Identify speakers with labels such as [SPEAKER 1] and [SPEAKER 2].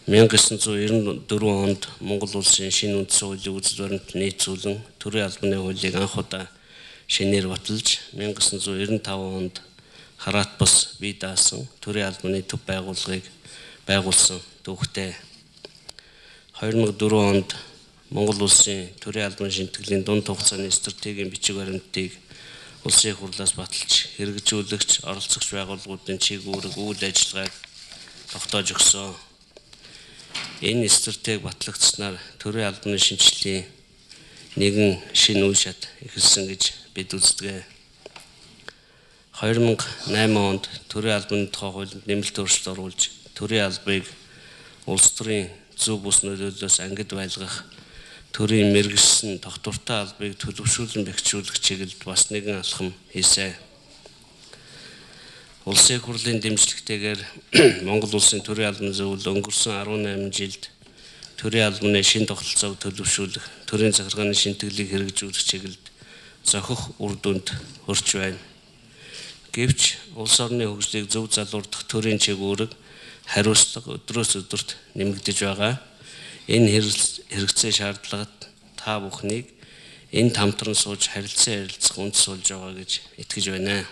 [SPEAKER 1] 1994 онд Монгол улсын шинэ үндсэн хуулийн үзэл баримт нийцүүлэн төрийн албаны хуулийг анх удаа шинээр баталж 1995 онд Хараат бус бие даасан төрийн албаны төв байгууллагыг байгуулсан түүхтэй. 2004 онд Монгол улсын төрийн албан шинтгэлийн дунд хугацааны стратегийн бичиг баримтыг улсын их хурлаас баталж хэрэгжүүлэгч оролцогч байгууллагуудын чиглэлээр үйл ажиллагааг тогтоож өгсөн. Энэ стратеги батлагдсанаар төрийн албаны шинжилгээ нэгэн шинэ үе шат эхэлсэн гэж бид үздэг. 2008 онд төрийн албаны тухай хуулинд нэмэлт өөрчлөлт оруулж төрийн албыг улс төрийн зөв бус нөлөөллөөс ангид байлгах төрийн мэргэжсэн тогтвортой албыг төлөвшүүлэн бэхжүүлэх чиглэлд бас нэгэн алхам хийсэн. Улсын их хурлын дэмжлэгтэйгээр Монгол улсын төрийн албаны зөвлөл өнгөрсөн 18 жилд төрийн албаны шинэ тогтолцоог төлөвшүүлэх, төрийн захиргааны шинтгэлийг хэрэгжүүлэх чиглэлд зохих үр дүнд хүрч байна. Гэвч улс орны хөгжлийг зөв залуурдах төрийн чиглэлд хариуцлага өдрөөс өдөрт нэмэгдэж байгаа. Энэ хэрэгцээ шаардлагад та бүхнийг энд хамтран сууж харилцан ярилцах үндэс болж байгаа гэж итгэж байна.